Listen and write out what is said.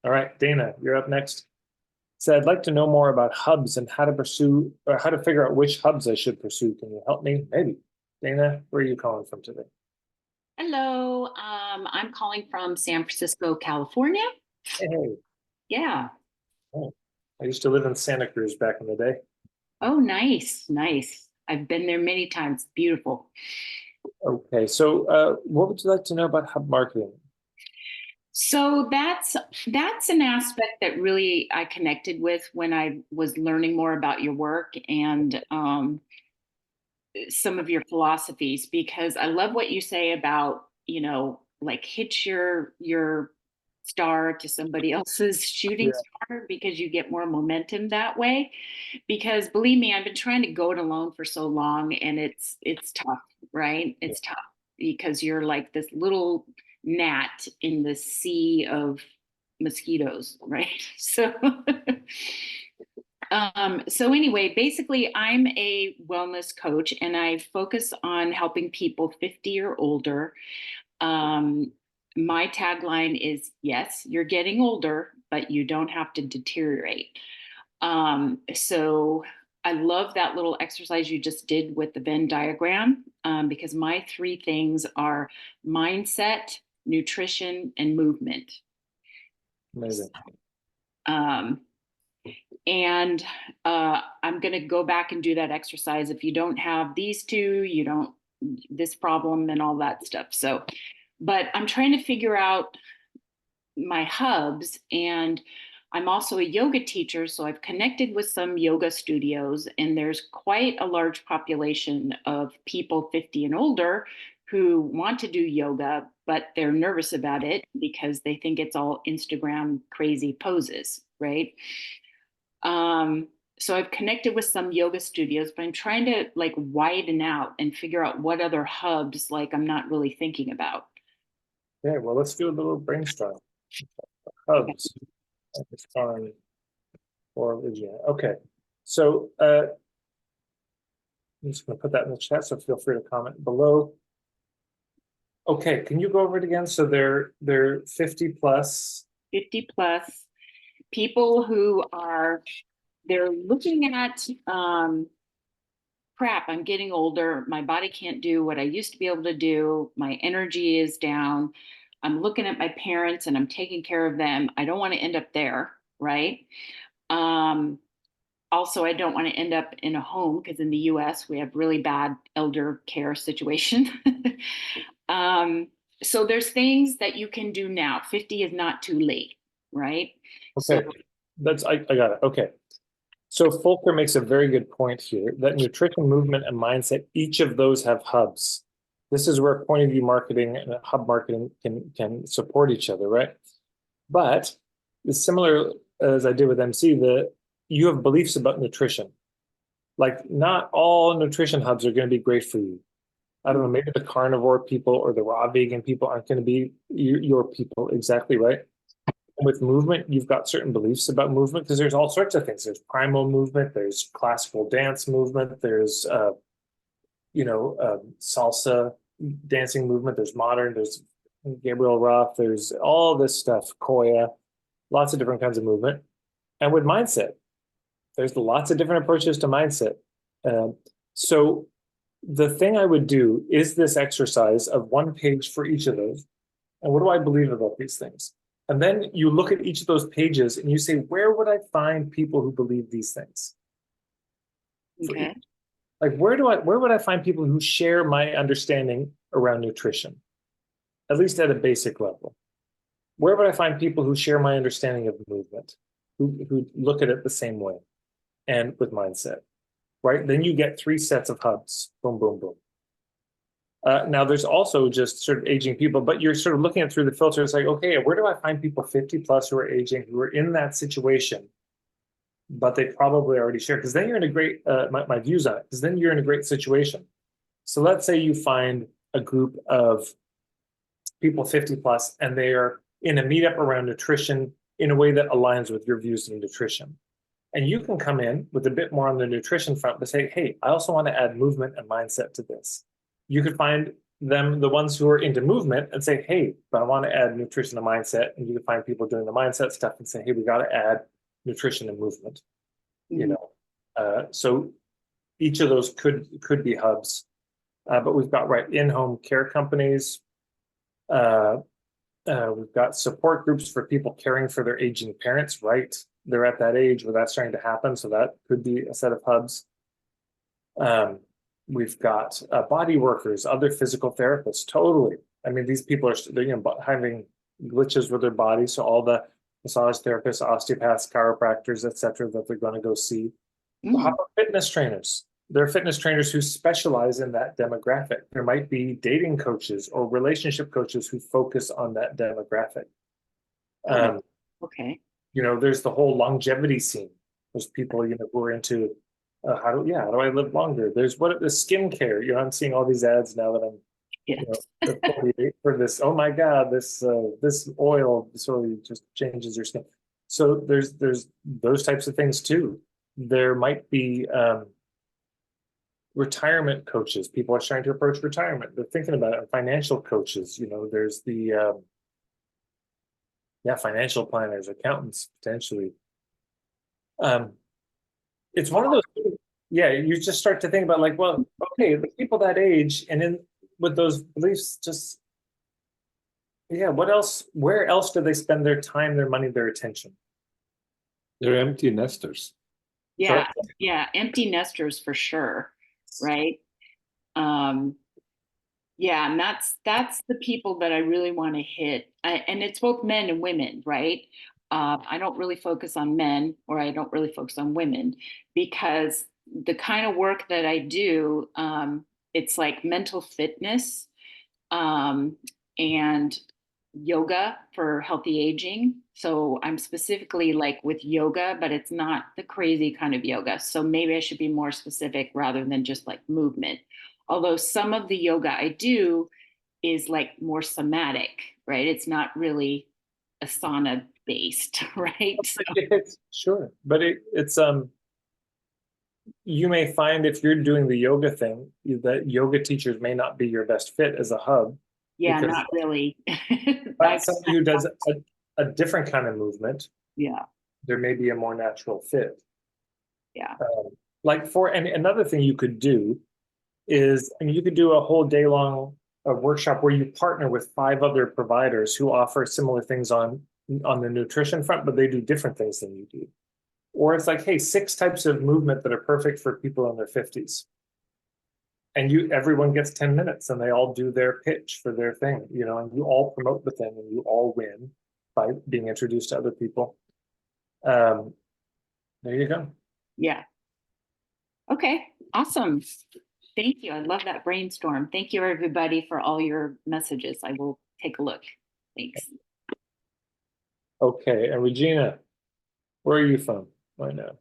All right, Dana, you're up next. So I'd like to know more about hubs and how to pursue or how to figure out which hubs I should pursue. Can you help me? Maybe. Dana, where are you calling from today? Hello, I'm calling from San Francisco, California. Hey. Yeah. Oh, I used to live in Santa Cruz back in the day. Oh, nice, nice. I've been there many times. Beautiful. Okay, so what would you like to know about hub marketing? So that's an aspect that really I connected with when I was learning more about your work and some of your philosophies because I love what you say about, like hitch your star to somebody else's shooting Yeah, star because you get more momentum that way. Because believe me, I've been trying to go it alone for so long and it's tough, right? yeah. It's tough because you're like this little gnat in the sea of mosquitoes, right? So anyway, basically, I'm a wellness coach and I focus on helping people 50 or older. Um, my tagline is yes, you're getting older, but you don't have to deteriorate. So I love that little exercise you just did with the Venn diagram because my three things are mindset, nutrition, and movement. Amazing. Um, and I'm going to go back and do that exercise. If you don't have these two, you don't this problem and all that stuff. So, but I'm trying to figure out my hubs, and I'm also a yoga teacher, so I've connected with some yoga studios, and there's quite a large population of people 50 and older who want to do yoga, but they're nervous about it because they think it's all Instagram crazy poses, right? Um, so I've connected with some yoga studios, but I'm trying to like widen out and figure out what other hubs like I'm not really thinking about. Okay, well, let's do a little brainstorm. Okay. Hubs. It's fun for Virginia. Okay, so I'm just going to put that in the chat, so feel free to comment below. Okay, can you go over it again? So they're 50 plus. 50 plus people who are they're looking at crap, I'm getting older, my body can't do what I used to be able to do, my energy is down, I'm looking at my parents and I'm taking care of them, I don't want to end up there, right? um, Also, I don't want to end up in a home because in the US we have really bad elder care situation. um, so there's things that you can do now. 50 is not too late, right? So Okay, I got it. Okay. So Folker makes a very good point here that nutrition, movement, and mindset, each of those have hubs. This is where point of view marketing and hub marketing can support each other, right? But it's similar as I did with MC, that you have beliefs about nutrition. Like not all nutrition hubs are going to be great for you. I don't know, maybe the carnivore people or the raw vegan people aren't going to be your people exactly, right? With movement, you've got certain beliefs about movement because there's all sorts of things. There's primal movement, there's classical dance movement, there's salsa dancing movement, there's modern, there's Gabriel Roth, there's all this stuff, Koya, lots of different kinds of movement. And with mindset, there's lots of different approaches to mindset. Um, so the thing I would do is this exercise of one page for each of those. And what do I believe about these things? And then you look at each of those pages and you say, where would I find people who believe these things? For each? okay. Like, where would I find people who share my understanding around nutrition, at least at a basic level? Where would I find people who share my understanding of movement, who look at it the same way and with mindset, right? Then you get three sets of hubs. Boom, boom, boom. Now, there's also just sort of aging people, but you're sort of looking at through the filter. It's like, okay, where do I find people 50 plus who are aging, who are in that situation, but they probably already share? Because then you're in a great, my views on it, because then you're in a great situation. So let's say you find a group of people 50 plus, and they are in a meetup around nutrition in a way that aligns with your views of nutrition. And you can come in with a bit more on the nutrition front, but say, hey, I also want to add movement and mindset to this. You could find them, the ones who are into movement, and say, hey, but I want to add nutrition and mindset. And you can find people doing the mindset stuff and say, hey, we got to add nutrition and movement, you Mhm. know. So each of those could be hubs. But we've got in-home care companies. We've got support groups for people caring for their aging parents, right? They're at that age where that's starting to happen. So that could be a set of hubs. We've got body workers, other physical therapists, totally. I mean, these people are having glitches with their body. So all the massage therapists, osteopaths, chiropractors, etc., that they're going to go see. How about fitness trainers? There are fitness trainers who specialize in that demographic. There might be dating coaches or relationship coaches who focus on that demographic. Okay. There's the whole longevity scene. There's people, who are into how do I live longer? There's the skincare. I'm seeing all these ads now that I'm Yes. 48 for this. Oh my God, this oil sort of just changes your skin. So there's those types of things too. There might be retirement coaches. People are trying to approach retirement. They're thinking about it. Financial coaches. There's the financial planners, accountants, potentially. It's one of those, you just start to think about like, well, okay, the people that age and in with those beliefs, just, where else do they spend their time, their money, their attention? They're empty nesters. Yeah. Sorry? Yeah. Empty nesters for sure. Right. Yeah, and that's the people that I really want to hit. And it's both men and women, right? I don't really focus on men, or I don't really focus on women, because the kind of work that I do, it's like mental fitness, and yoga for healthy aging. So I'm specifically like with yoga, but it's not the crazy kind of yoga. So maybe I should be more specific rather than just like movement. Although some of the yoga I do is like more somatic, right? It's not really asana based, right? So, Sure, but it's you may find if you're doing the yoga thing that yoga teachers may not be your best fit as a hub. yeah, Because not really. somebody who does a different kind of movement, Yeah, there may be a more natural fit. yeah. And another thing you could do is, you could do a whole day long workshop where you partner with 5 other providers who offer similar things on the nutrition front, but they do different things than you do. Or it's like, hey, 6 types of movement that are perfect for people in their 50s. And everyone gets 10 minutes and they all do their pitch for their thing, and you all promote the thing and you all win by being introduced to other people. There you go. Yeah. Okay, awesome. Thank you. I love that brainstorm. Thank you, everybody, for all your messages. I will take a look. Thanks. Okay, and Regina, where are you from right now?